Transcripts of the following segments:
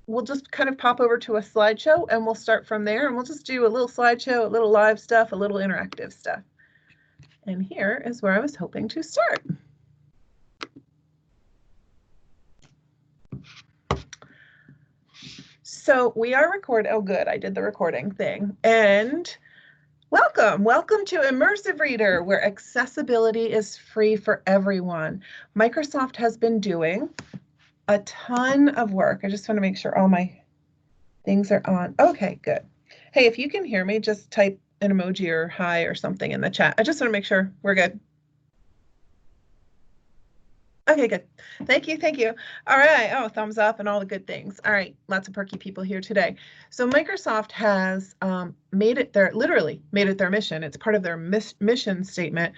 we'll just kind of pop over to a slideshow and we'll start from there, and we'll just do a little slideshow, a little live stuff, a little interactive stuff. And here is where I was hoping to start. So we are oh good, I did the recording thing. And welcome to Immersive Reader, where accessibility is free for everyone. Microsoft has been doing a ton of work. I just want to make sure all my things are on. Okay, good. Hey, if you can hear me, just type an emoji or hi or something in the chat. I just want to make sure we're good. Okay, good. Thank you. All right. Oh, thumbs up and all the good things. All right. Lots of perky people here today. So Microsoft has literally made it their mission. It's part of their mission statement,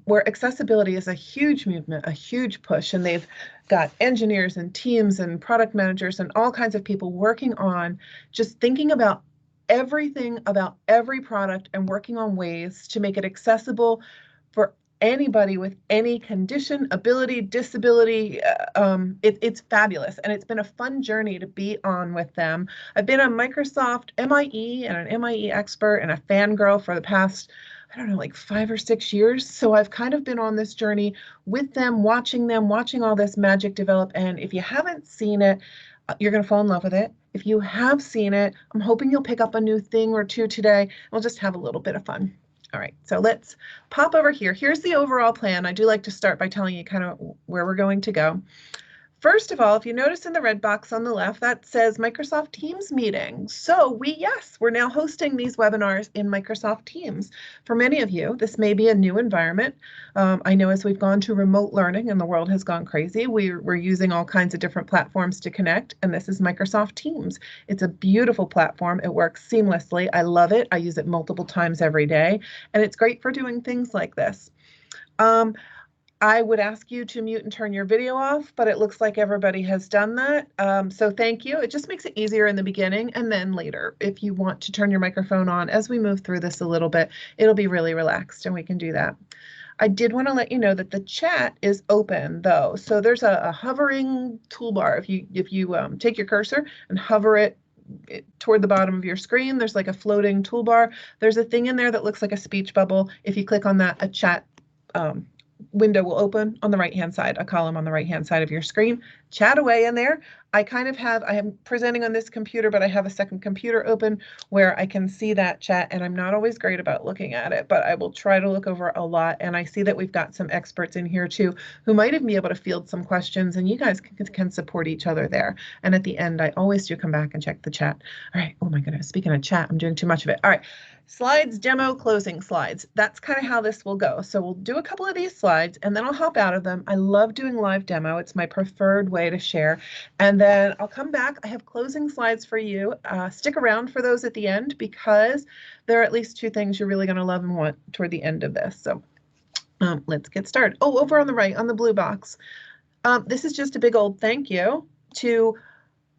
where accessibility is a huge movement, a huge push. And they've got engineers and teams and product managers and all kinds of people working on just thinking about everything about every product and working on ways to make it accessible for anybody with any condition, ability, disability. It's fabulous, and it's been a fun journey to be on with them. I've been a Microsoft MIE and an MIE expert and a fangirl for the past, I don't know, like 5 or 6 years. So I've kind of been on this journey with them, watching all this magic develop. And if you haven't seen it, you're going to fall in love with it. If you have seen it, I'm hoping you'll pick up a new thing or two today. We'll just have a little bit of fun. All right, so let's pop over here. Here's the overall plan. I do like to start by telling you kind of where we're going to go. First of all, if you notice in the red box on the left, that says Microsoft Teams meeting. So we're now hosting these webinars in Microsoft Teams. For many of you, this may be a new environment. I know as we've gone to remote learning and the world has gone crazy, we're using all kinds of different platforms to connect, and this is Microsoft Teams. It's a beautiful platform. It works seamlessly. I love it. I use it multiple times every day, and it's great for doing things like this. I would ask you to mute and turn your video off, but it looks like everybody has done that. So thank you. It just makes it easier in the beginning, and then later, if you want to turn your microphone on as we move through this a little bit, it'll be really relaxed and we can do that. I did want to let you know that the chat is open though. So there's a hovering toolbar. If you take your cursor and hover it toward the bottom of your screen, there's like a floating toolbar. There's a thing in there that looks like a speech bubble. If you click on that, a chat window will open on the right-hand side, a column on the right-hand side of your screen. Chat away in there. I am presenting on this computer, but I have a second computer open where I can see that chat, and I'm not always great about looking at it, but I will try to look over a lot. And I see that we've got some experts in here too, who might even be able to field some questions, and you guys can support each other there. And at the end, I always do come back and check the chat. All right. Oh my goodness. Speaking of chat, I'm doing too much of it. All right. Slides, demo, closing slides. That's kind of how this will go. So we'll do a couple of these slides and then I'll hop out of them. I love doing live demo. It's my preferred way to share. And then I'll come back. I have closing slides for you. Stick around for those at the end because there are at least 2 things you're really going to love and want toward the end of this. So let's get started. Oh, over on the right, on the blue box. This is just a big old thank you to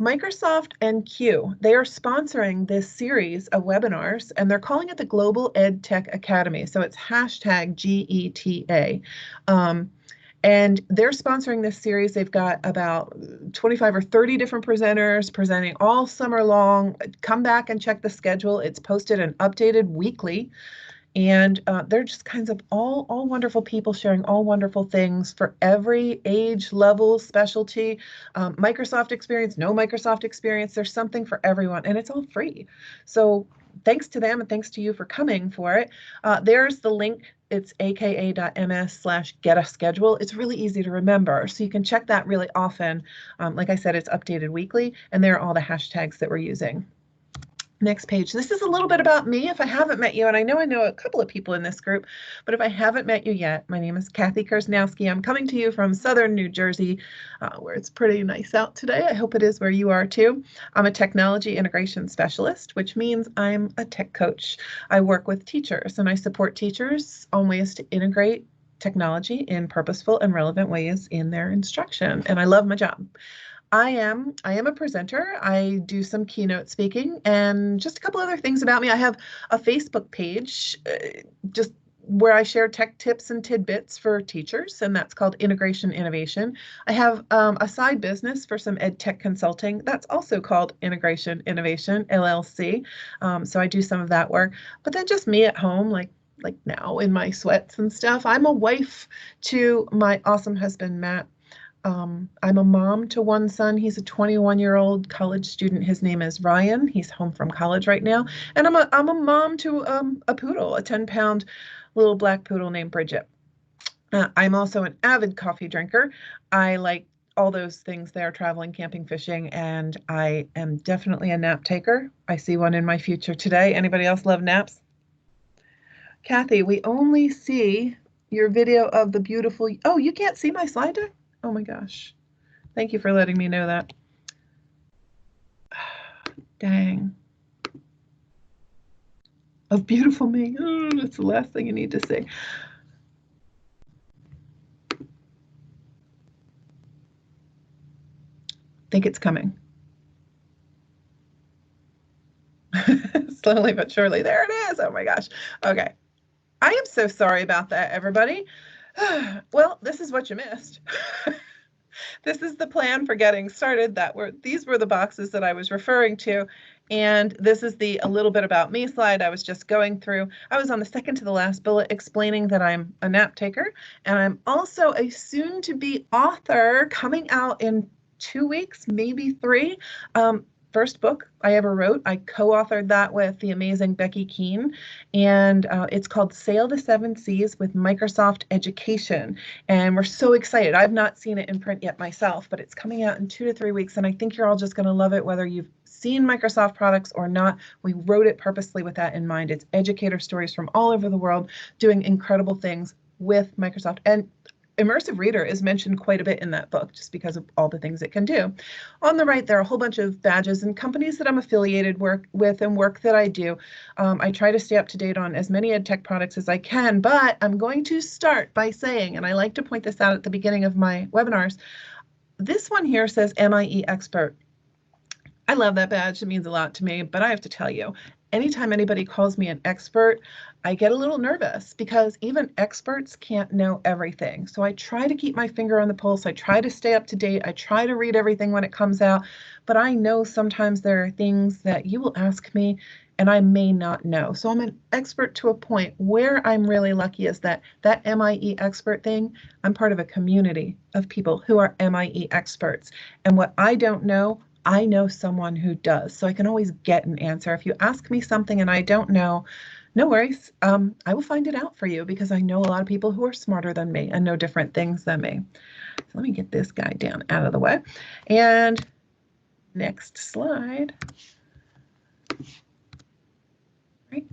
Microsoft and Q. They are sponsoring this series of webinars, and they're calling it the Global Edtech Academy. So it's #GETA. And they're sponsoring this series. They've got about 25 or 30 different presenters presenting all summer long. Come back and check the schedule. It's posted and updated weekly. And they're just kinds of all wonderful people sharing all wonderful things for every age, level, specialty, Microsoft experience, no Microsoft experience. There's something for everyone, and it's all free. So thanks to them and thanks to you for coming for it. There's the link. It's aka.ms/get-a-schedule. It's really easy to remember, so you can check that really often. Like I said, it's updated weekly, and there are all the hashtags that we're using. Next page. This is a little bit about me if I haven't met you, and I know a couple of people in this group, but if I haven't met you yet, my name is Kathi Kersznowski. I'm coming to you from southern New Jersey, where it's pretty nice out today. I hope it is where you are too. I'm a technology integration specialist, which means I'm a tech coach. I work with teachers and I support teachers on ways to integrate technology in purposeful and relevant ways in their instruction, and I love my job. I am a presenter. I do some keynote speaking, and just a couple other things about me. I have a Facebook page. Just where I share tech tips and tidbits for teachers, and that's called Integration Innovation. I have a side business for some Edtech consulting. That's also called Integration Innovation, LLC. So I do some of that work. But then just me at home, like now in my sweats and stuff. I'm a wife to my awesome husband, Matt. I'm a mom to one son. He's a 21-year-old college student. His name is Ryan. He's home from college right now. And I'm a mom to a poodle, a 10-pound little black poodle named Bridget. I'm also an avid coffee drinker. I like all those things there, traveling, camping, fishing, and I am definitely a nap taker. I see one in my future today. Anybody else love naps? Kathi, we only see your video of the beautiful, oh, you can't see my slide deck? Oh my gosh. Thank you for letting me know that. Dang. Of beautiful me. Oh, that's the last thing you need to see. Think it's coming. Slowly but surely. There it is. Oh my gosh. Okay. I am so sorry about that, everybody. Well, this is what you missed. This is the plan for getting started. These were the boxes that I was referring to. And this is the a little bit about me slide I was just going through. I was on the second to the last bullet explaining that I'm a nap taker, and I'm also a soon-to-be author coming out in 2 weeks, maybe 3. First book I ever wrote. I co-authored that with the amazing Becky Keene, and it's called Sail the Seven Seas with Microsoft Education. And we're so excited. I've not seen it in print yet myself, but it's coming out in 2 to 3 weeks, and I think you're all just going to love it, whether you've seen Microsoft products or not. We wrote it purposely with that in mind. It's educator stories from all over the world doing incredible things with Microsoft. And Immersive Reader is mentioned quite a bit in that book just because of all the things it can do. On the right, there are a whole bunch of badges and companies that I'm affiliated with and work that I do. I try to stay up to date on as many EdTech products as I can, but I'm going to start by saying, and I like to point this out at the beginning of my webinars, this one here says MIE Expert. I love that badge. It means a lot to me, but I have to tell you, anytime anybody calls me an expert, I get a little nervous because even experts can't know everything. So I try to keep my finger on the pulse. I try to stay up to date. I try to read everything when it comes out, but I know sometimes there are things that you will ask me and I may not know. So I'm an expert to a point. Where I'm really lucky is that MIE expert thing, I'm part of a community of people who are MIE experts. And what I don't know, I know someone who does, so I can always get an answer. If you ask me something and I don't know, no worries. I will find it out for you because I know a lot of people who are smarter than me and know different things than me. So let me get this guy down out of the way. And next slide. Right.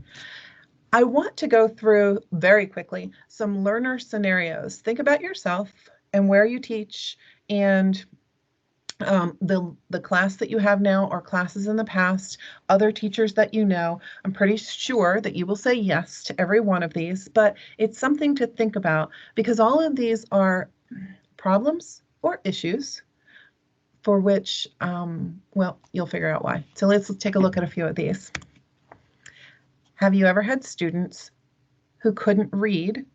I want to go through very quickly some learner scenarios. Think about yourself and where you teach and the class that you have now or classes in the past, other teachers that you know. I'm pretty sure that you will say yes to every one of these, but it's something to think about because all of these are problems or issues for which, well, you'll figure out why. So let's take a look at a few of these. Have you ever had students who couldn't read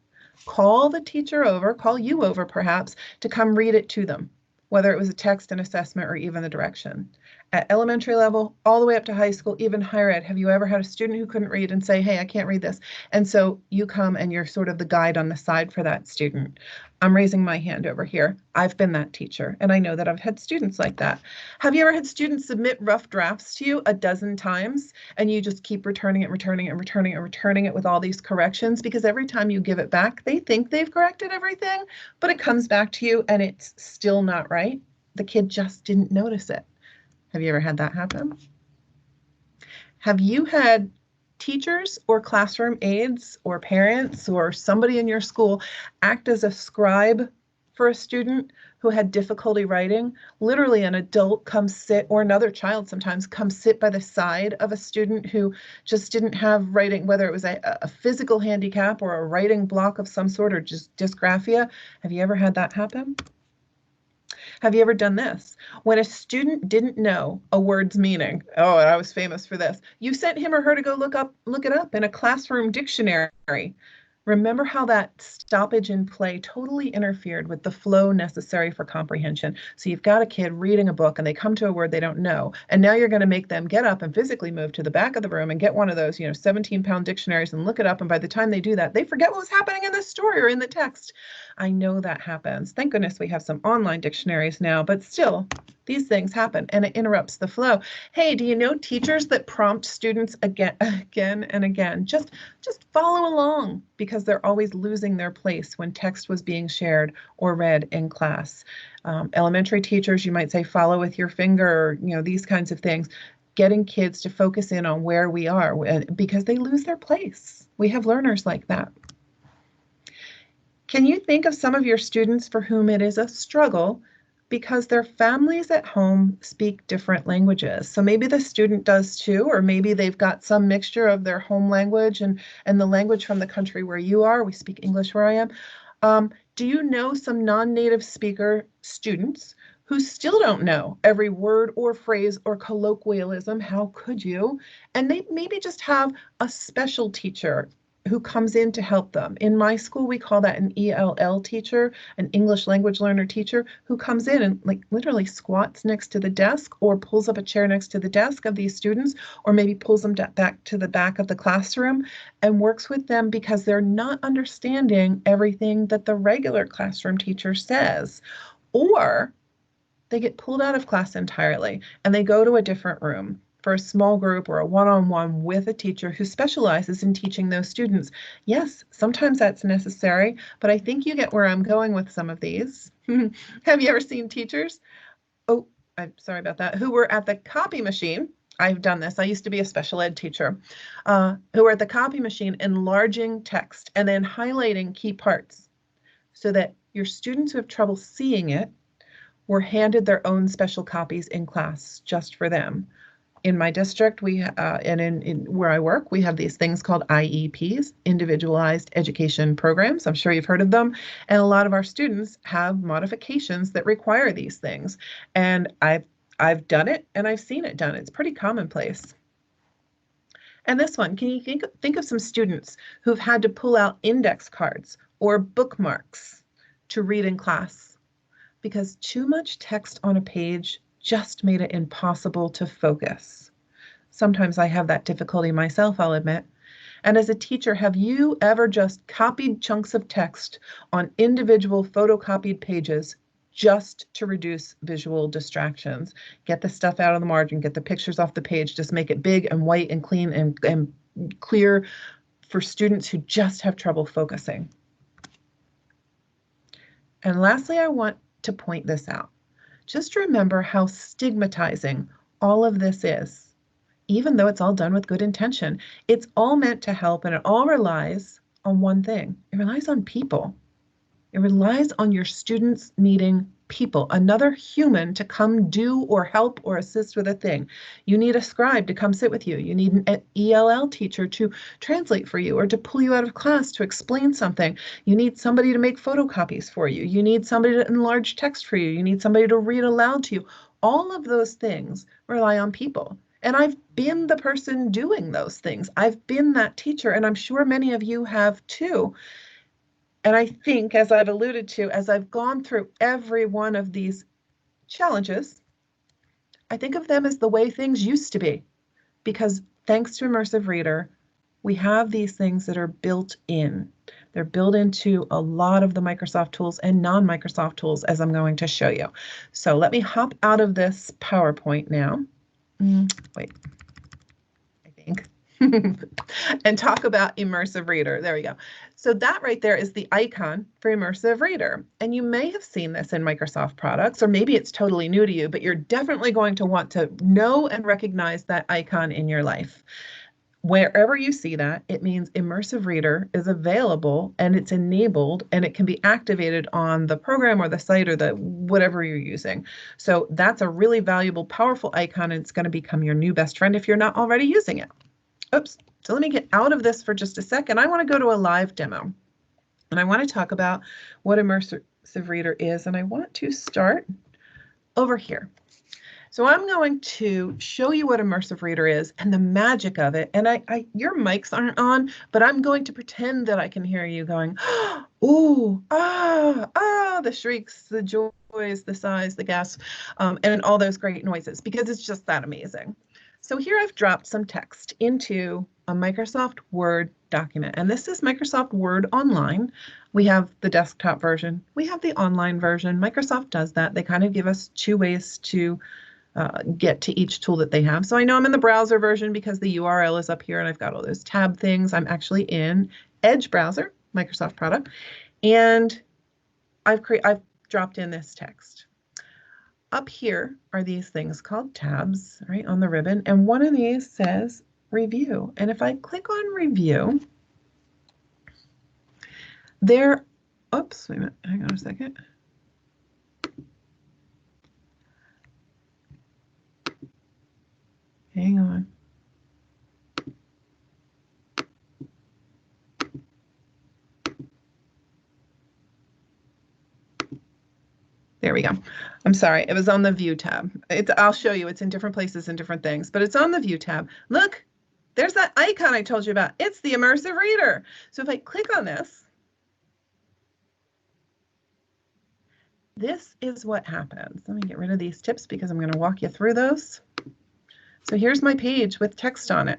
call the teacher over, call you over perhaps, to come read it to them? Whether it was a text, an assessment, or even the direction. At elementary level, all the way up to high school, even higher ed, have you ever had a student who couldn't read and say, hey, I can't read this? And so you come and you're sort of the guide on the side for that student. I'm raising my hand over here. I've been that teacher, and I know that I've had students like that. Have you ever had students submit rough drafts to you a dozen times, and you just keep returning it with all these corrections? Because every time you give it back, they think they've corrected everything, but it comes back to you and it's still not right. The kid just didn't notice it. Have you ever had that happen? Have you had teachers or classroom aides or parents or somebody in your school act as a scribe for a student who had difficulty writing? Literally an adult comes sit, or another child sometimes comes sit by the side of a student who just didn't have writing, whether it was a physical handicap or a writing block of some sort or just dysgraphia. Have you ever had that happen? Have you ever done this? When a student didn't know a word's meaning, oh, and I was famous for this, you sent him or her to go look it up in a classroom dictionary. Remember how that stoppage in play totally interfered with the flow necessary for comprehension. So you've got a kid reading a book and they come to a word they don't know. And now you're going to make them get up and physically move to the back of the room and get one of those, 17-pound dictionaries and look it up. And by the time they do that, they forget what was happening in the story or in the text. I know that happens. Thank goodness we have some online dictionaries now, but still, these things happen and it interrupts the flow. Hey, do you know teachers that prompt students again and again? Just follow along, because they're always losing their place when text was being shared or read in class. Elementary teachers, you might say, follow with your finger, or, these kinds of things. Getting kids to focus in on where we are, because they lose their place. We have learners like that. Can you think of some of your students for whom it is a struggle because their families at home speak different languages? So maybe the student does too, or maybe they've got some mixture of their home language and the language from the country where you are. We speak English where I am. Do you know some non-native speaker students who still don't know every word or phrase or colloquialism? How could you? And they maybe just have a special teacher who comes in to help them. In my school, we call that an ELL teacher, an English language learner teacher, who comes in and literally squats next to the desk or pulls up a chair next to the desk of these students, or maybe pulls them back to the back of the classroom and works with them because they're not understanding everything that the regular classroom teacher says. Or they get pulled out of class entirely and they go to a different room for a small group or a one-on-one with a teacher who specializes in teaching those students. Yes, sometimes that's necessary, but I think you get where I'm going with some of these. Have you ever seen teachers? Oh, I'm sorry about that. Who were at the copy machine. I've done this. I used to be a special ed teacher, who were at the copy machine enlarging text and then highlighting key parts so that your students who have trouble seeing it were handed their own special copies in class just for them. In my district, and in where I work, we have these things called IEPs, Individualized Education Programs. I'm sure you've heard of them. And a lot of our students have modifications that require these things. And I've done it and I've seen it done. It's pretty commonplace. And this one, can you think of some students who've had to pull out index cards or bookmarks to read in class because too much text on a page just made it impossible to focus? Sometimes I have that difficulty myself, I'll admit. And as a teacher, have you ever just copied chunks of text on individual photocopied pages just to reduce visual distractions? Get the stuff out of the margin, get the pictures off the page, just make it big and white and clean and clear for students who just have trouble focusing. And lastly, I want to point this out. Just remember how stigmatizing all of this is. Even though it's all done with good intention, it's all meant to help, and it all relies on one thing. It relies on people. It relies on your students needing people, another human to come do or help or assist with a thing. You need a scribe to come sit with you. You need an ELL teacher to translate for you or to pull you out of class to explain something. You need somebody to make photocopies for you. You need somebody to enlarge text for you. You need somebody to read aloud to you. All of those things rely on people. And I've been the person doing those things. I've been that teacher, and I'm sure many of you have too. And I think, as I've alluded to, as I've gone through every one of these challenges, I think of them as the way things used to be, because thanks to Immersive Reader, we have these things that are built in. They're built into a lot of the Microsoft tools and non-Microsoft tools, as I'm going to show you. So let me hop out of this PowerPoint now. Wait, I think. And talk about Immersive Reader. There we go. So that right there is the icon for Immersive Reader. And you may have seen this in Microsoft products, or maybe it's totally new to you, but you're definitely going to want to know and recognize that icon in your life. Wherever you see that, it means Immersive Reader is available and it's enabled and it can be activated on the program or the site or the whatever you're using. So that's a really valuable, powerful icon, and it's going to become your new best friend if you're not already using it. Oops. So let me get out of this for just a second. I want to go to a live demo, and I want to talk about what Immersive Reader is, and I want to start over here. So I'm going to show you what Immersive Reader is and the magic of it. And your mics aren't on, but I'm going to pretend that I can hear you going, ooh, the shrieks, the joys, the sighs, the gasps, and all those great noises, because it's just that amazing. So here I've dropped some text into a Microsoft Word document, and this is Microsoft Word Online. We have the desktop version, we have the online version. Microsoft does that. They kind of give us two ways to get to each tool that they have. So I know I'm in the browser version because the URL is up here and I've got all those tab things. I'm actually in Edge browser, Microsoft product, and I've dropped in this text. Up here are these things called tabs, right, on the ribbon, and one of these says review. And if I click on review, there, oops, wait a minute, hang on a second. Hang on. There we go. I'm sorry, it was on the View tab. I'll show you, it's in different places and different things, but it's on the View tab. Look, there's that icon I told you about. It's the Immersive Reader. So if I click on this, this is what happens. Let me get rid of these tips because I'm going to walk you through those. So here's my page with text on it.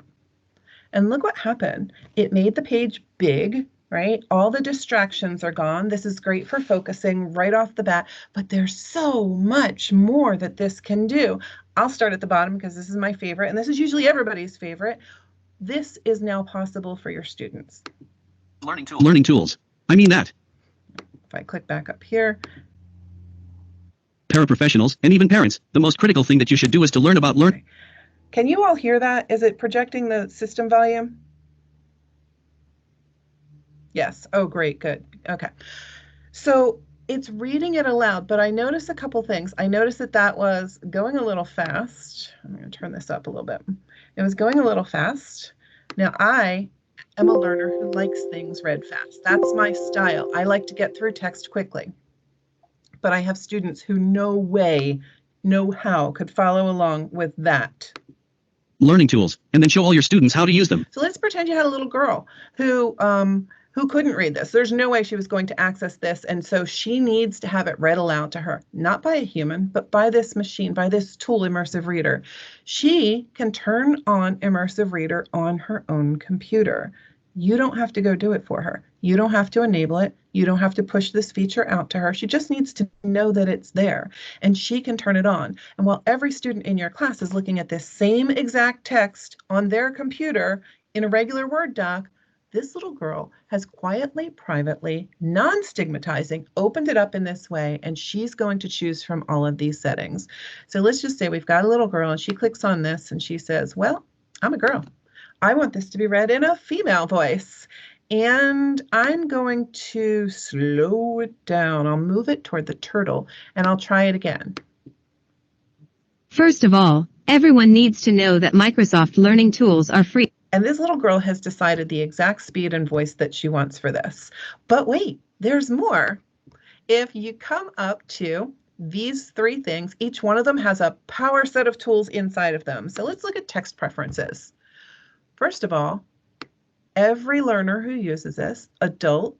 And look what happened. It made the page big, right? All the distractions are gone. This is great for focusing right off the bat, but there's so much more that this can do. I'll start at the bottom because this is my favorite, and this is usually everybody's favorite. This is now possible for your students. Learning tools. Learning tools. I mean that. If I click back up here. Paraprofessionals and even parents, the most critical thing that you should do is to learn about learning. Can you all hear that? Is it projecting the system volume? Yes. Oh, great. Good. Okay. So it's reading it aloud, but I noticed a couple things. I noticed that that was going a little fast. I'm going to turn this up a little bit. It was going a little fast. Now, I am a learner who likes things read fast. That's my style. I like to get through text quickly. But I have students who no way, no how could follow along with that. Learning tools, and then show all your students how to use them. So let's pretend you had a little girl who couldn't read this. There's no way she was going to access this, and so she needs to have it read aloud to her, not by a human, but by this machine, by this tool, Immersive Reader. She can turn on Immersive Reader on her own computer. You don't have to go do it for her. You don't have to enable it. You don't have to push this feature out to her. She just needs to know that it's there, and she can turn it on. And while every student in your class is looking at this same exact text on their computer in a regular Word doc, this little girl has quietly, privately, non-stigmatizing, opened it up in this way, and she's going to choose from all of these settings. So let's just say we've got a little girl, and she clicks on this, and she says, well, I'm a girl. I want this to be read in a female voice. And I'm going to slow it down. I'll move it toward the turtle, and I'll try it again. First of all, everyone needs to know that Microsoft Learning Tools are free. And this little girl has decided the exact speed and voice that she wants for this. But wait, there's more. If you come up to these three things, each one of them has a power set of tools inside of them. So let's look at text preferences. First of all, every learner who uses this, adult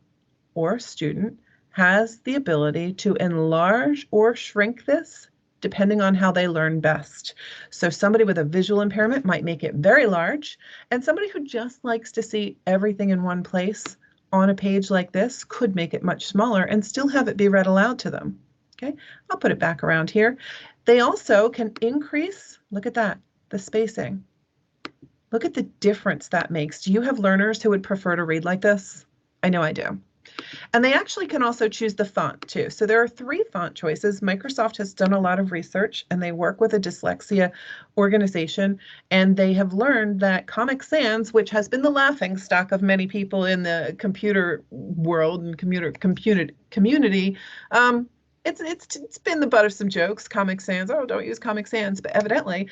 or student, has the ability to enlarge or shrink this depending on how they learn best. So somebody with a visual impairment might make it very large, and somebody who just likes to see everything in one place on a page like this could make it much smaller and still have it be read aloud to them. Okay, I'll put it back around here. They also can increase, look at that, the spacing. Look at the difference that makes. Do you have learners who would prefer to read like this? I know I do. And they actually can also choose the font too. So there are three font choices. Microsoft has done a lot of research, and they work with a dyslexia organization, and they have learned that Comic Sans, which has been the laughing stock of many people in the computer world and community, it's been the butt of some jokes. Comic Sans, oh, don't use Comic Sans, but evidently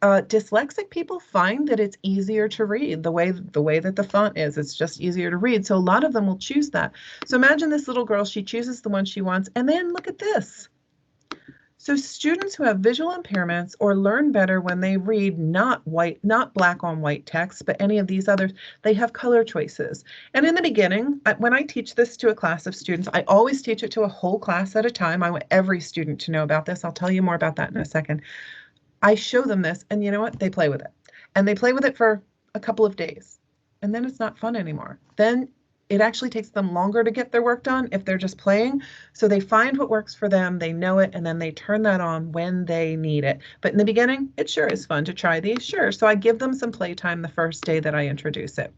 dyslexic people find that it's easier to read the way that the font is. It's just easier to read. So a lot of them will choose that. So imagine this little girl, she chooses the one she wants, and then look at this. So students who have visual impairments or learn better when they read not black on white text, but any of these others, they have color choices. And in the beginning, when I teach this to a class of students, I always teach it to a whole class at a time. I want every student to know about this. I'll tell you more about that in a second. I show them this, and you know what? They play with it. And they play with it for a couple of days. And then it's not fun anymore. Then it actually takes them longer to get their work done if they're just playing. So they find what works for them, they know it, and then they turn that on when they need it. But in the beginning, it sure is fun to try these, sure. So I give them some playtime the first day that I introduce it.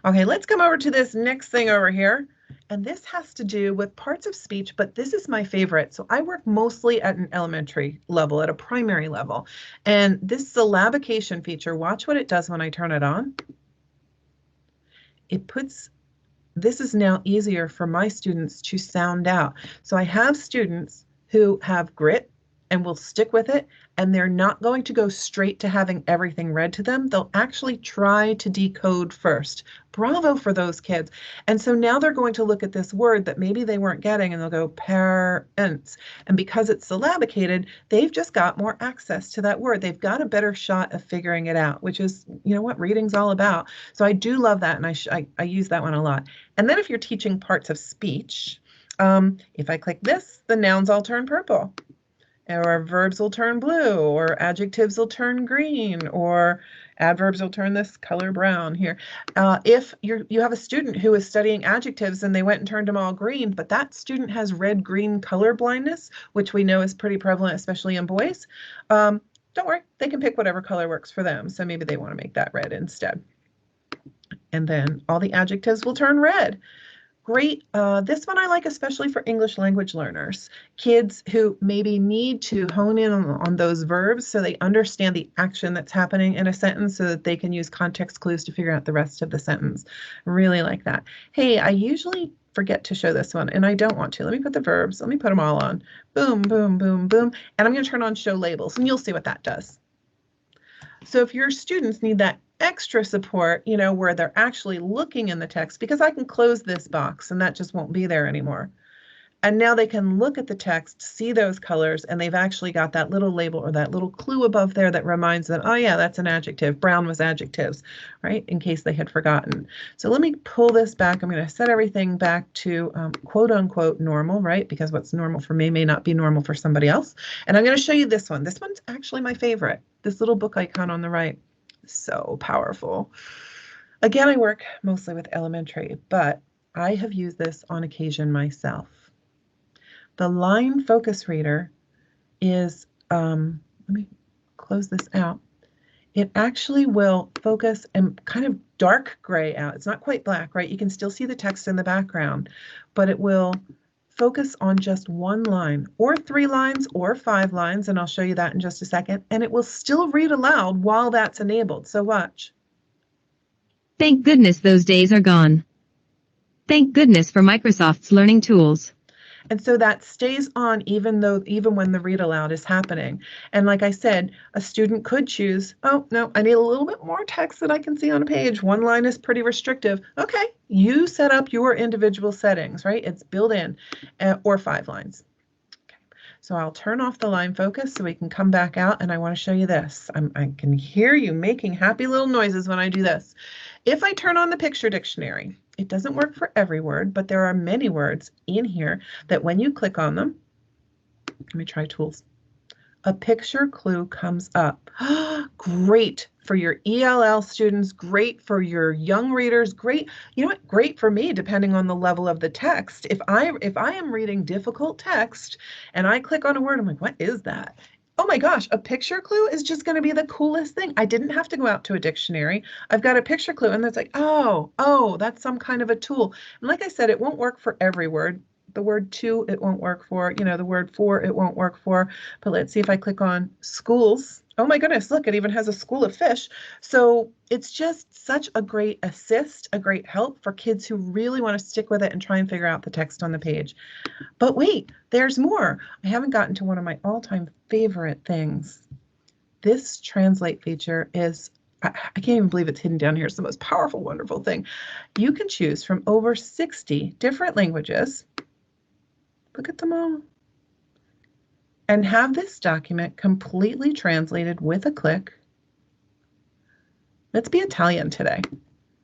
Okay, let's come over to this next thing over here. And this has to do with parts of speech, but this is my favorite. So I work mostly at an elementary level, at a primary level. And this syllabication feature, watch what it does when I turn it on. This is now easier for my students to sound out. So I have students who have grit and will stick with it, and they're not going to go straight to having everything read to them. They'll actually try to decode first. Bravo for those kids. And so now they're going to look at this word that maybe they weren't getting, and they'll go parents. And because it's syllabicated, they've just got more access to that word. They've got a better shot of figuring it out, which is, you know, what reading's all about. So I do love that, and I use that one a lot. And then if you're teaching parts of speech, if I click this, the nouns all turn purple, or verbs will turn blue, or adjectives will turn green, or adverbs will turn this color brown here. If you have a student who is studying adjectives and they went and turned them all green, but that student has red-green color blindness, which we know is pretty prevalent, especially in boys, don't worry, they can pick whatever color works for them. So maybe they want to make that red instead. And then all the adjectives will turn red. Great. This one I like especially for English language learners, kids who maybe need to hone in on those verbs so they understand the action that's happening in a sentence so that they can use context clues to figure out the rest of the sentence. Really like that. Hey, I usually forget to show this one, and I don't want to. Let me put the verbs. Let me put them all on. Boom, boom, boom, boom. And I'm going to turn on show labels, and you'll see what that does. So if your students need that extra support, you know, where they're actually looking in the text, because I can close this box and that just won't be there anymore. And now they can look at the text, see those colors, and they've actually got that little label or that little clue above there that reminds them, oh yeah, that's an adjective. Brown was adjectives, right? In case they had forgotten. So let me pull this back. I'm going to set everything back to quote unquote normal, right? Because what's normal for me may not be normal for somebody else. And I'm going to show you this one. This one's actually my favorite. This little book icon on the right. So powerful. Again, I work mostly with elementary, but I have used this on occasion myself. The line focus reader is, let me close this out. It actually will focus and kind of dark gray out. It's not quite black, right? You can still see the text in the background, but it will focus on just one line or 3 lines or 5 lines, and I'll show you that in just a second, and it will still read aloud while that's enabled. So watch. Thank goodness those days are gone. Thank goodness for Microsoft's learning tools. And so that stays on even when the read aloud is happening. And like I said, a student could choose, oh, no, I need a little bit more text that I can see on a page. One line is pretty restrictive. Okay, you set up your individual settings, right? It's built in, or 5 lines. Okay. So I'll turn off the line focus so we can come back out, and I want to show you this. I can hear you making happy little noises when I do this. If I turn on the picture dictionary, it doesn't work for every word, but there are many words in here that when you click on them, let me try tools, a picture clue comes up. Great for your ELL students, great for your young readers, great, you know what, great for me depending on the level of the text. If I am reading difficult text and I click on a word, I'm like, what is that? Oh my gosh, a picture clue is just going to be the coolest thing. I didn't have to go out to a dictionary. I've got a picture clue, and it's like, oh, that's some kind of a tool. And like I said, it won't work for every word. The word to, it won't work for, you know, the word for, it won't work for. But let's see if I click on schools. Oh my goodness, look, it even has a school of fish. So it's just such a great assist, a great help for kids who really want to stick with it and try and figure out the text on the page. But wait, there's more. I haven't gotten to one of my all-time favorite things. This translate feature is, I can't even believe it's hidden down here. It's the most powerful, wonderful thing. You can choose from over 60 different languages. Look at them all. and have this document completely translated with a click. Let's be Italian today.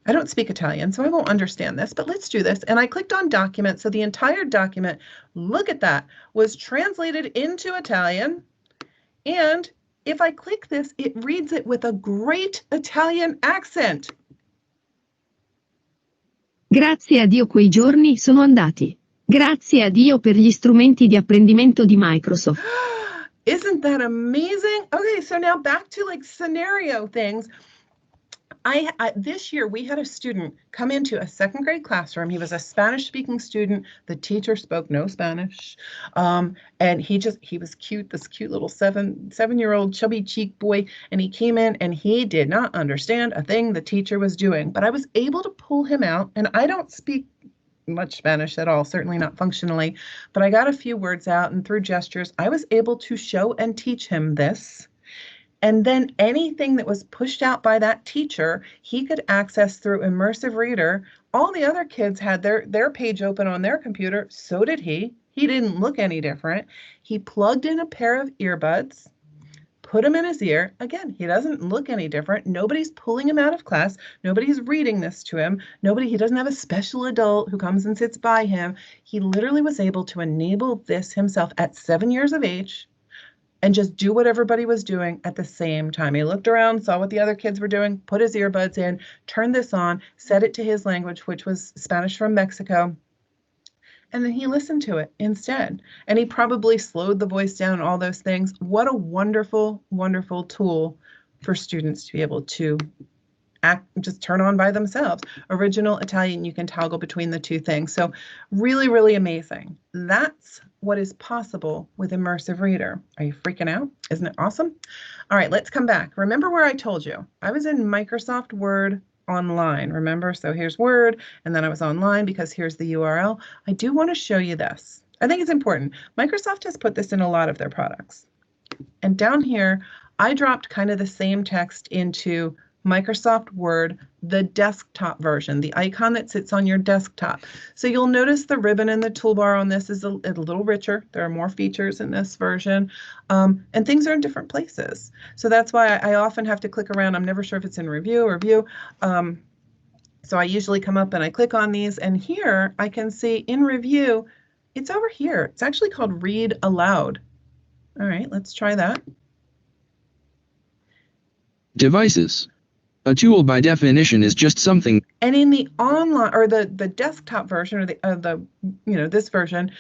I don't speak Italian, so I won't understand this, but let's do this. And I clicked on document, so the entire document, look at that, was translated into Italian. And if I click this, it reads it with a great Italian accent. Grazie a Dio quei giorni sono andati. Grazie a Dio per gli strumenti di apprendimento di Microsoft. Isn't that amazing? Okay, so now back to like scenario things. This year we had a student come into a second grade classroom. He was a Spanish speaking student. The teacher spoke no Spanish. And he was cute, this cute little seven-year-old chubby cheek boy. And he came in and he did not understand a thing the teacher was doing, but I was able to pull him out, and I don't speak much Spanish at all, certainly not functionally, but I got a few words out, and through gestures, I was able to show and teach him this. And then anything that was pushed out by that teacher, he could access through Immersive Reader. All the other kids had their page open on their computer. So did he. He didn't look any different. He plugged in a pair of earbuds, put them in his ear. Again, he doesn't look any different. Nobody's pulling him out of class. Nobody's reading this to him. He doesn't have a special adult who comes and sits by him. He literally was able to enable this himself at 7 years of age and just do what everybody was doing at the same time. He looked around, saw what the other kids were doing, put his earbuds in, turned this on, set it to his language, which was Spanish from Mexico, and then he listened to it instead. And he probably slowed the voice down, all those things. What a wonderful, wonderful tool for students to be able to just turn on by themselves. Original Italian, you can toggle between the two things. So really, really amazing. That's what is possible with Immersive Reader. Are you freaking out? Isn't it awesome? All right, let's come back. Remember where I told you? I was in Microsoft Word Online, remember? So here's Word, and then I was online because here's the URL. I do want to show you this. I think it's important. Microsoft has put this in a lot of their products. And down here, I dropped kind of the same text into Microsoft Word, the desktop version, the icon that sits on your desktop. So you'll notice the ribbon and the toolbar on this is a little richer. There are more features in this version, and things are in different places. So that's why I often have to click around. I'm never sure if it's in review or view. So I usually come up and I click on these, and here I can see in review, it's over here. It's actually called Read Aloud. All right, let's try that. Devices. A tool by definition is just something. And in the online or the desktop version or the this version,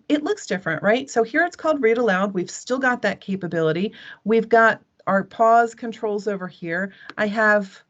it looks different, right? So here it's called Read Aloud. We've still got that capability. We've got our pause controls over here. I have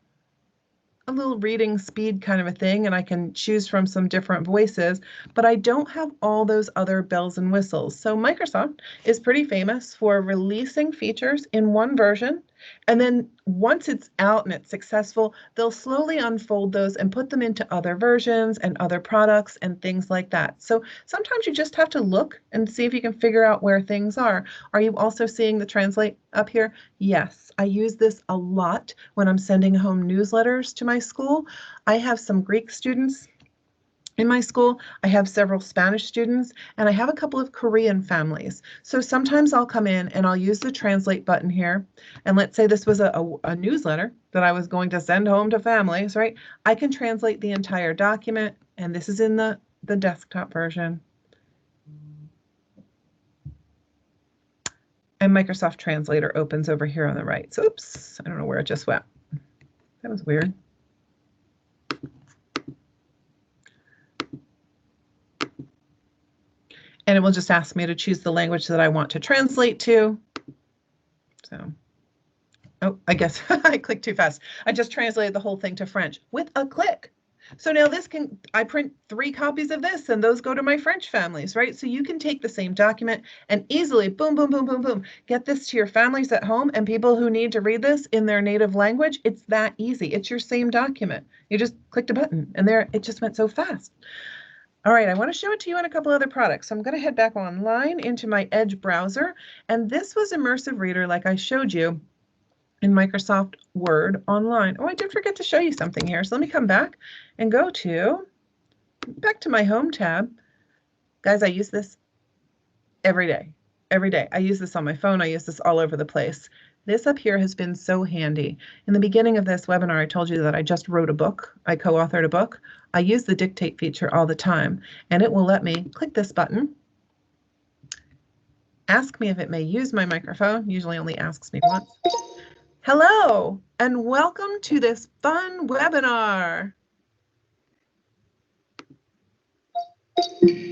a little reading speed kind of a thing, and I can choose from some different voices, but I don't have all those other bells and whistles. So Microsoft is pretty famous for releasing features in one version, and then once it's out and it's successful, they'll slowly unfold those and put them into other versions and other products and things like that. So sometimes you just have to look and see if you can figure out where things are. Are you also seeing the translate up here? Yes, I use this a lot when I'm sending home newsletters to my school. I have some Greek students in my school. I have several Spanish students, and I have a couple of Korean families. So sometimes I'll come in and I'll use the translate button here. And let's say this was a newsletter that I was going to send home to families, right? I can translate the entire document, and this is in the desktop version. And Microsoft Translator opens over here on the right. So oops, I don't know where it just went. That was weird. And it will just ask me to choose the language that I want to translate to. So, oh, I guess I clicked too fast. I just translated the whole thing to French with a click. So now I print 3 copies of this, and those go to my French families, right? So you can take the same document and easily, boom, boom, boom, boom, boom, get this to your families at home and people who need to read this in their native language. It's that easy. It's your same document. You just clicked a button, and there it just went so fast. All right, I want to show it to you on a couple other products. So I'm going to head back online into my Edge browser, and this was Immersive Reader like I showed you in Microsoft Word Online. Oh, I did forget to show you something here. So let me come back and go back to my Home tab. Guys, I use this every day. every day. I use this on my phone. I use this all over the place. This up here has been so handy. In the beginning of this webinar, I told you that I just wrote a book. I co-authored a book. I use the dictate feature all the time, and it will let me click this button, ask me if it may use my microphone. Usually only asks me once. Hello, and welcome to this fun webinar.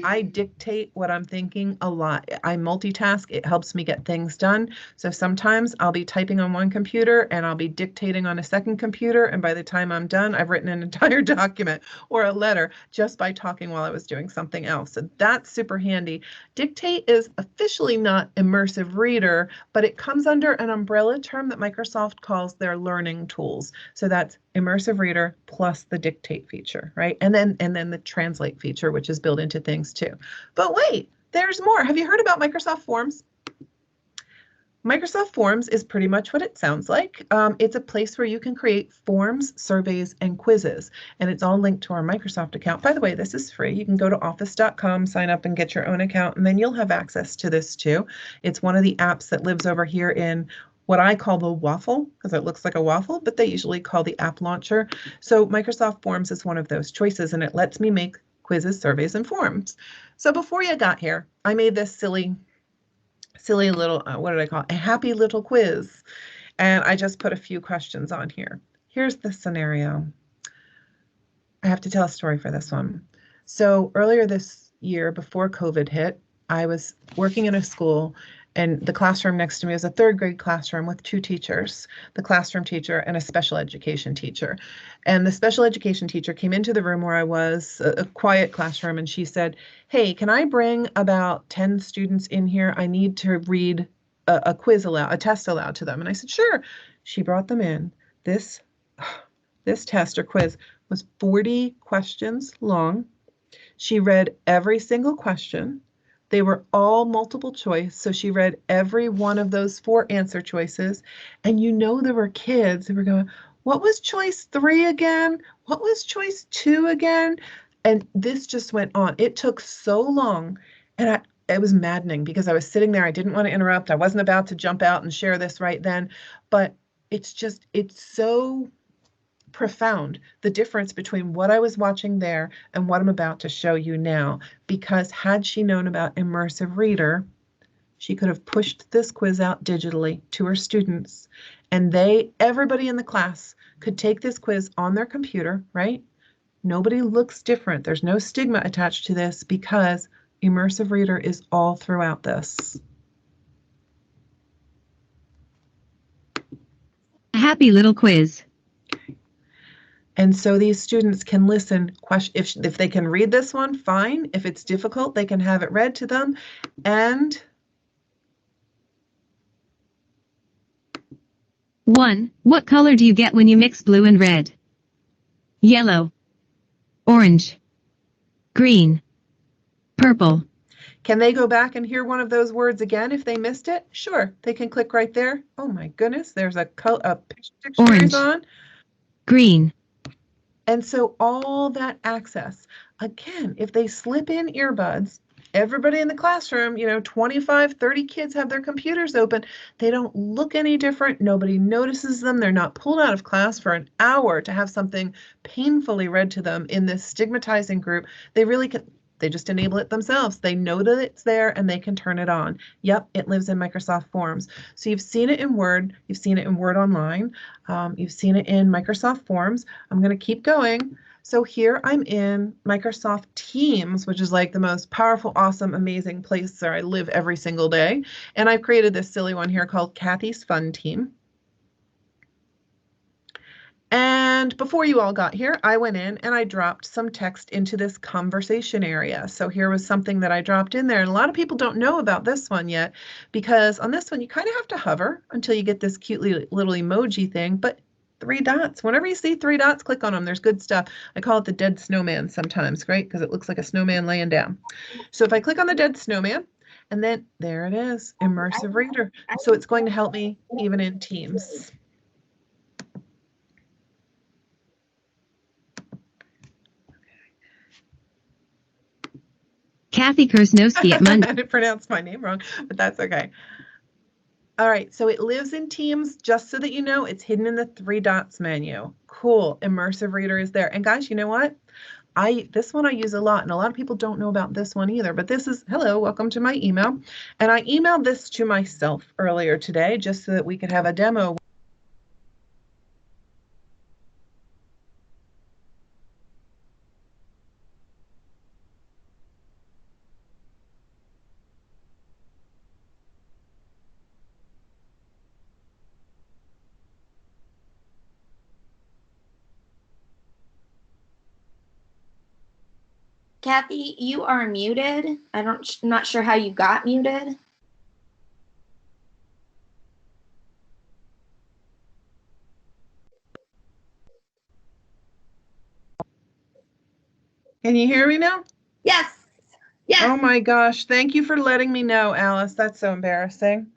I dictate what I'm thinking a lot. I multitask. It helps me get things done. So sometimes I'll be typing on one computer and I'll be dictating on a second computer. And by the time I'm done, I've written an entire document or a letter just by talking while I was doing something else. So that's super handy. Dictate is officially not Immersive Reader, but it comes under an umbrella term that Microsoft calls their learning tools. So that's Immersive Reader plus the dictate feature, right? And then the translate feature, which is built into things too. But wait, there's more. Have you heard about Microsoft Forms? Microsoft Forms is pretty much what it sounds like. It's a place where you can create forms, surveys, and quizzes, and it's all linked to our Microsoft account. By the way, this is free. You can go to office.com, sign up, and get your own account, and then you'll have access to this too. It's one of the apps that lives over here in what I call the waffle, because it looks like a waffle, but they usually call the app launcher. So Microsoft Forms is one of those choices, and it lets me make quizzes, surveys, and forms. So before you got here, I made this silly little, what did I call it? A happy little quiz. And I just put a few questions on here. Here's the scenario. I have to tell a story for this one. So earlier this year, before COVID hit, I was working in a school, and the classroom next to me was a third grade classroom with two teachers, the classroom teacher and a special education teacher. And the special education teacher came into the room where I was, a quiet classroom, and she said, "Hey, can I bring about 10 students in here? I need to read a quiz aloud, a test aloud to them." And I said, "Sure." She brought them in. This test or quiz was 40 questions long. She read every single question. They were all multiple choice, so she read every one of those 4 answer choices. And you know there were kids who were going, "What was choice 3 again? What was choice 2 again?" And this just went on. It took so long, and it was maddening because I was sitting there. I didn't want to interrupt. I wasn't about to jump out and share this right then, but it's so profound, the difference between what I was watching there and what I'm about to show you now, because had she known about Immersive Reader, she could have pushed this quiz out digitally to her students, and everybody in the class could take this quiz on their computer, right? Nobody looks different. There's no stigma attached to this because Immersive Reader is all throughout this. A happy little quiz. And so these students can listen, if they can read this one, fine. If it's difficult, they can have it read to them. And 1. What color do you get when you mix blue and red? Yellow, orange, green, purple. Can they go back and hear one of those words again if they missed it? Sure, they can click right there. Oh my goodness, there's a picture Orange, on. Green. And so all that access, again, if they slip in earbuds, everybody in the classroom, 25, 30 kids have their computers open. They don't look any different. Nobody notices them. They're not pulled out of class for an hour to have something painfully read to them in this stigmatizing group. They just enable it themselves. They know that it's there and they can turn it on. Yep, it lives in Microsoft Forms. So you've seen it in Word. You've seen it in Word Online. You've seen it in Microsoft Forms. I'm going to keep going. So here I'm in Microsoft Teams, which is like the most powerful, awesome, amazing place where I live every single day. And I've created this silly one here called Kathy's Fun Team. And before you all got here, I went in and I dropped some text into this conversation area. So here was something that I dropped in there. And a lot of people don't know about this one yet, because on this one, you kind of have to hover until you get this cute little emoji thing. But 3 dots, whenever you see 3 dots, click on them. There's good stuff. I call it the Dead Snowman sometimes, right? Because it looks like a snowman laying down. So if I click on the Dead Snowman, and then there it is, Immersive Reader. So it's going to help me even in Teams. Kathi Kersznowski at Monday. I didn't pronounce my name wrong, but that's okay. All right, so it lives in Teams, just so that you know, it's hidden in the 3 dots menu. Cool, Immersive Reader is there. And guys, you know what? This one I use a lot, and a lot of people don't know about this one either, but this is, hello, welcome to my email. And I emailed this to myself earlier today, just so that we could have a demo. Kathi, you are muted. I'm not sure how you got muted. Can you hear me now? Yes. Yes. Oh my gosh, thank you for letting me know, Alice. That's so embarrassing.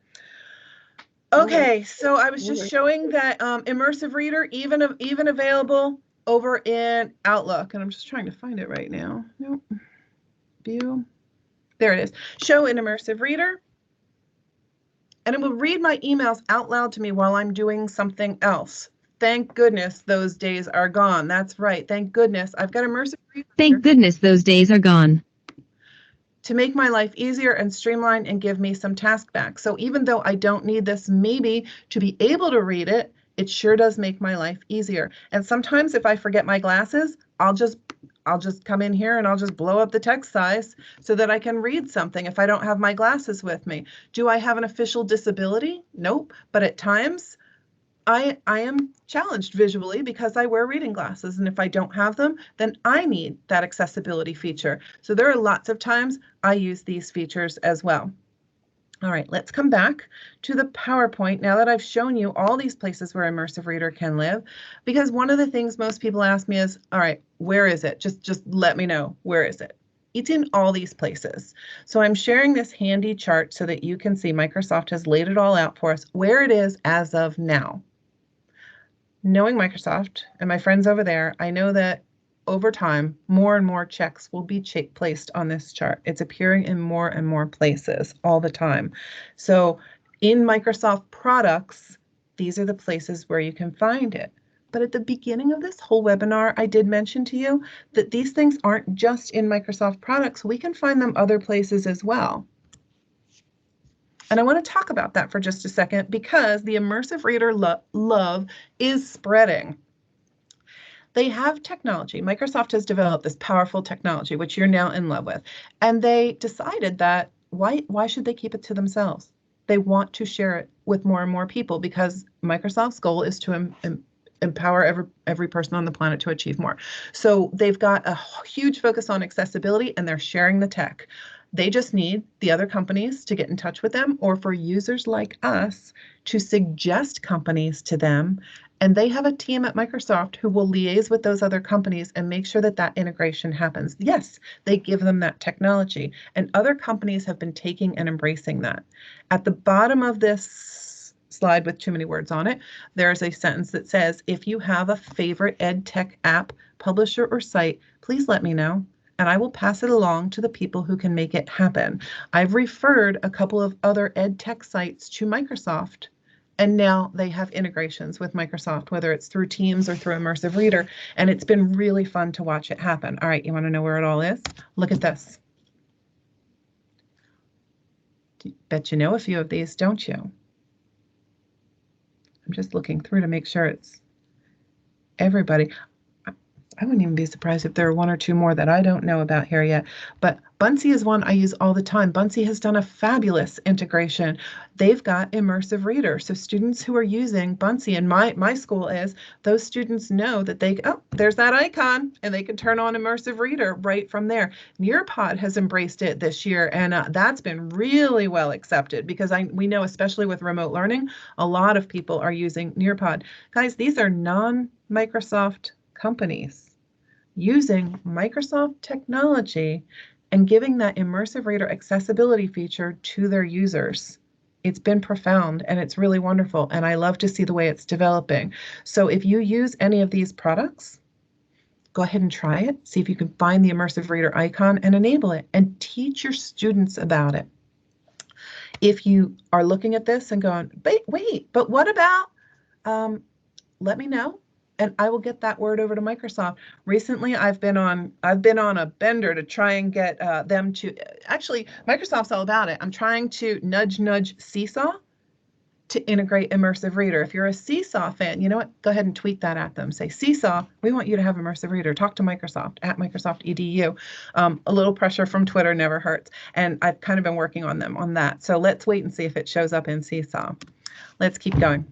Okay, so I was just showing that Immersive Reader, even available over in Outlook, and I'm just trying to find it right now. Nope. View. There it is. Show in Immersive Reader. And it will read my emails out loud to me while I'm doing something else. Thank goodness those days are gone. That's right. Thank goodness. I've got Immersive Reader. Thank goodness those days are gone. To make my life easier and streamlined and give me some task back. So even though I don't need this maybe to be able to read it, it sure does make my life easier. And sometimes if I forget my glasses, I'll just come in here and I'll just blow up the text size so that I can read something if I don't have my glasses with me. Do I have an official disability? Nope. But at times I am challenged visually because I wear reading glasses, and if I don't have them, then I need that accessibility feature. So there are lots of times I use these features as well. All right, let's come back to the PowerPoint now that I've shown you all these places where Immersive Reader can live, because one of the things most people ask me is, all right, where is it? Just let me know, where is it? It's in all these places. So I'm sharing this handy chart so that you can see Microsoft has laid it all out for us where it is as of now. Knowing Microsoft and my friends over there, I know that over time, more and more checks will be placed on this chart. It's appearing in more and more places all the time. So in Microsoft products, these are the places where you can find it. But at the beginning of this whole webinar, I did mention to you that these things aren't just in Microsoft products. We can find them other places as well. And I want to talk about that for just a second because the Immersive Reader love is spreading. They have technology. Microsoft has developed this powerful technology, which you're now in love with. And they decided that why should they keep it to themselves? They want to share it with more and more people because Microsoft's goal is to empower every person on the planet to achieve more. So they've got a huge focus on accessibility and they're sharing the tech. They just need the other companies to get in touch with them or for users like us to suggest companies to them. And they have a team at Microsoft who will liaise with those other companies and make sure that that integration happens. Yes, they give them that technology, and other companies have been taking and embracing that. At the bottom of this slide with too many words on it, there's a sentence that says, if you have a favorite EdTech app, publisher, or site, please let me know, and I will pass it along to the people who can make it happen. I've referred a couple of other EdTech sites to Microsoft, and now they have integrations with Microsoft, whether it's through Teams or through Immersive Reader, and it's been really fun to watch it happen. All right, you want to know where it all is? Look at this. Bet you know a few of these, don't you? I'm just looking through to make sure it's everybody. I wouldn't even be surprised if there are one or two more that I don't know about here yet, but Buncee is one I use all the time. Buncee has done a fabulous integration. They've got Immersive Reader. So students who are using Buncee, and my school is, those students know that there's that icon, and they can turn on Immersive Reader right from there. Nearpod has embraced it this year, and that's been really well accepted because we know, especially with remote learning, a lot of people are using Nearpod. Guys, these are non-Microsoft companies using Microsoft technology and giving that Immersive Reader accessibility feature to their users. It's been profound and it's really wonderful, and I love to see the way it's developing. So if you use any of these products, go ahead and try it. See if you can find the Immersive Reader icon and enable it and teach your students about it. If you are looking at this and going, wait, but what about, let me know and I will get that word over to Microsoft. Recently, I've been on a bender to try and get them to, actually, Microsoft's all about it. I'm trying to nudge Seesaw to integrate Immersive Reader. If you're a Seesaw fan, you know what? Go ahead and tweet that at them. Say, Seesaw, we want you to have Immersive Reader. Talk to Microsoft at Microsoft EDU. A little pressure from Twitter never hurts. And I've kind of been working on them on that. So let's wait and see if it shows up in Seesaw. Let's keep going.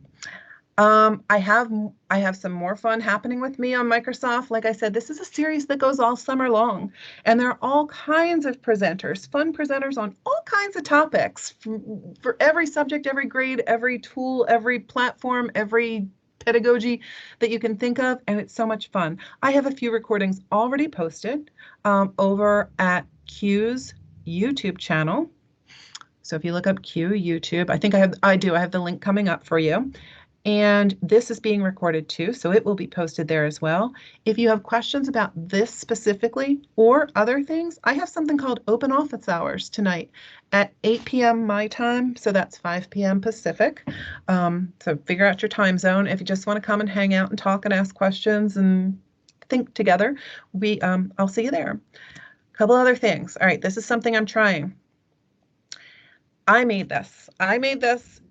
I have some more fun happening with me on Microsoft. Like I said, this is a series that goes all summer long, and there are all kinds of presenters, fun presenters on all kinds of topics for every subject, every grade, every tool, every platform, every pedagogy that you can think of, and it's so much fun. I have a few recordings already posted over at Q's YouTube channel. So if you look up Q YouTube, I think I have the link coming up for you. And this is being recorded too, so it will be posted there as well. If you have questions about this specifically or other things, I have something called Open Office Hours tonight at 8 p.m. my time, so that's 5 p.m. Pacific. So figure out your time zone. If you just want to come and hang out and talk and ask questions and think together, I'll see you there. A couple other things. All right, this is something I'm trying. I made this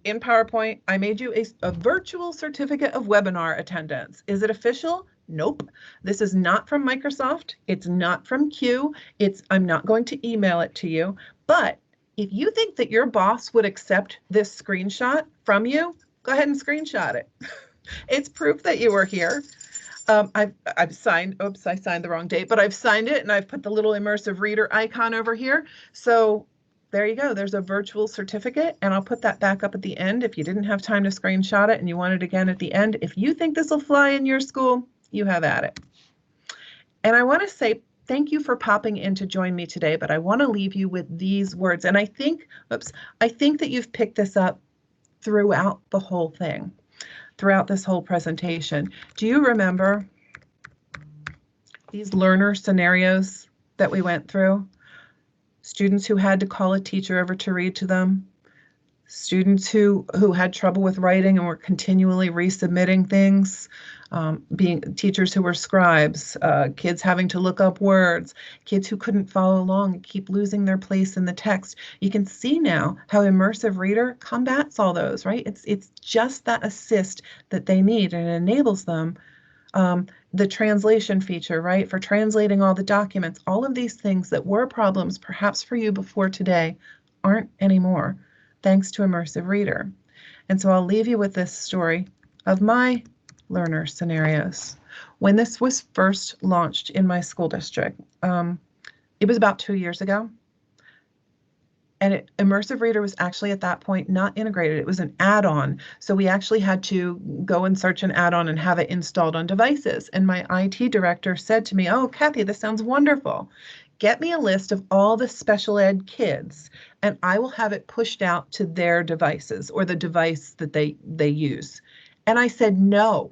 in PowerPoint. I made you a virtual certificate of webinar attendance. Is it official? Nope. This is not from Microsoft. It's not from Q. I'm not going to email it to you. But if you think that your boss would accept this screenshot from you, go ahead and screenshot it. It's proof that you were here. I've signed, oops, I signed the wrong date, but I've signed it and I've put the little Immersive Reader icon over here. So there you go. There's a virtual certificate, and I'll put that back up at the end if you didn't have time to screenshot it and you want it again at the end. If you think this will fly in your school, you have at it. And I want to say thank you for popping in to join me today, but I want to leave you with these words. And I think that you've picked this up throughout the whole thing, throughout this whole presentation. Do you remember these learner scenarios that we went through? Students who had to call a teacher over to read to them, students who had trouble with writing and were continually resubmitting things, being teachers who were scribes, kids having to look up words, kids who couldn't follow along and keep losing their place in the text. You can see now how Immersive Reader combats all those, right? It's just that assist that they need, and it enables them. The translation feature, right, for translating all the documents, all of these things that were problems perhaps for you before today aren't anymore, thanks to Immersive Reader. And so I'll leave you with this story of my learner scenarios. When this was first launched in my school district, it was about 2 years ago. And Immersive Reader was actually at that point not integrated. It was an add-on. So we actually had to go and search an add-on and have it installed on devices. And my IT director said to me, "Oh, Kathi, this sounds wonderful. Get me a list of all the special ed kids and I will have it pushed out to their devices or the device that they use." And I said, no.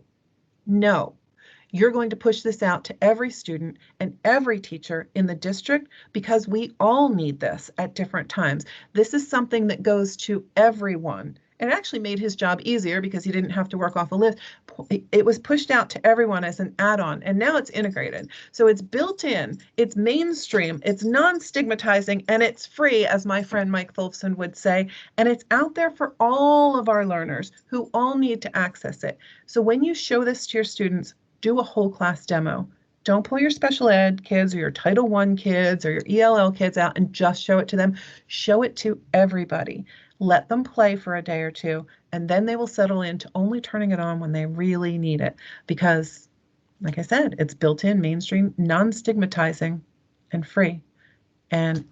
You're going to push this out to every student and every teacher in the district because we all need this at different times. This is something that goes to everyone. And it actually made his job easier because he didn't have to work off a list. It was pushed out to everyone as an add-on, and now it's integrated. So it's built in, it's mainstream, it's non-stigmatizing, and it's free, as my friend Mike Fulfson would say, and it's out there for all of our learners who all need to access it. So when you show this to your students, do a whole class demo. Don't pull your special ed kids or your Title I kids or your ELL kids out and just show it to them. Show it to everybody. Let them play for a day or two, and then they will settle into only turning it on when they really need it. Because, like I said, it's built in, mainstream, non-stigmatizing, and free. And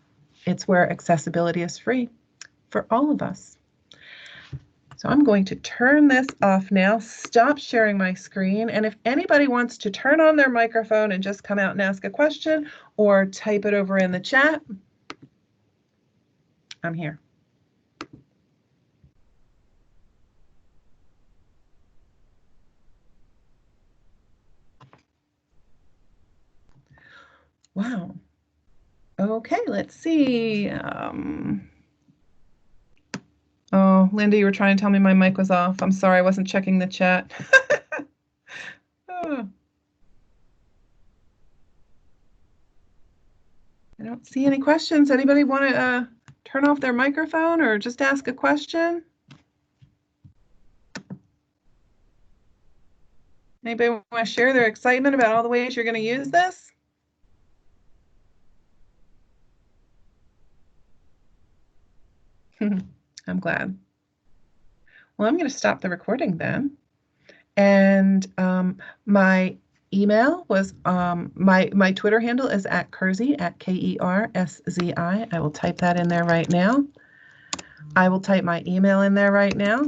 it's where accessibility is free for all of us. So I'm going to turn this off now, stop sharing my screen, and if anybody wants to turn on their microphone and just come out and ask a question or type it over in the chat, I'm here. Wow. Okay, let's see. Oh, Linda, you were trying to tell me my mic was off. I'm sorry, I wasn't checking the chat. Oh. I don't see any questions. Anybody want to turn off their microphone or just ask a question? Anybody want to share their excitement about all the ways you're going to use this? I'm glad. Well, I'm going to stop the recording then. And my email was, my Twitter handle is @Kerszi, Kerszi. I will type that in there right now. I will type my email in there right now.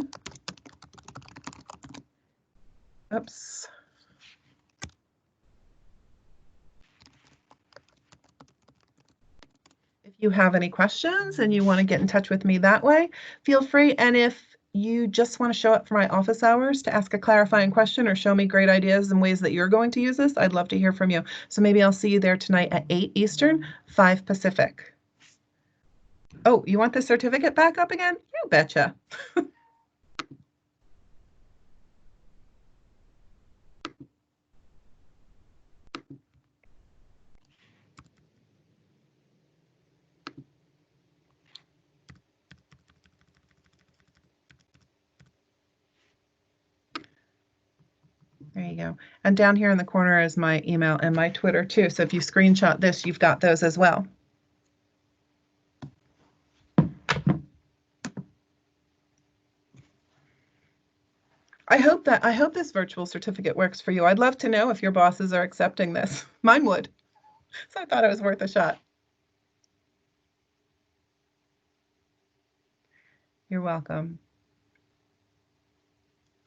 Oops. If you have any questions and you want to get in touch with me that way, feel free. And if you just want to show up for my office hours to ask a clarifying question or show me great ideas and ways that you're going to use this, I'd love to hear from you. So maybe I'll see you there tonight at 8 Eastern, 5 Pacific. Oh, you want the certificate back up again? You betcha. There you go. And down here in the corner is my email and my Twitter too. So if you screenshot this, you've got those as well. I hope this virtual certificate works for you. I'd love to know if your bosses are accepting this. Mine would. So I thought it was worth a shot. You're welcome.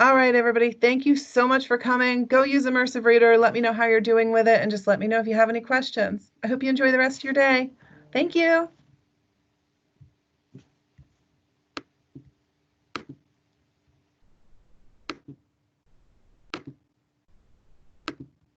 All right, everybody. Thank you so much for coming. Go use Immersive Reader. Let me know how you're doing with it, and just let me know if you have any questions. I hope you enjoy the rest of your day. Thank you.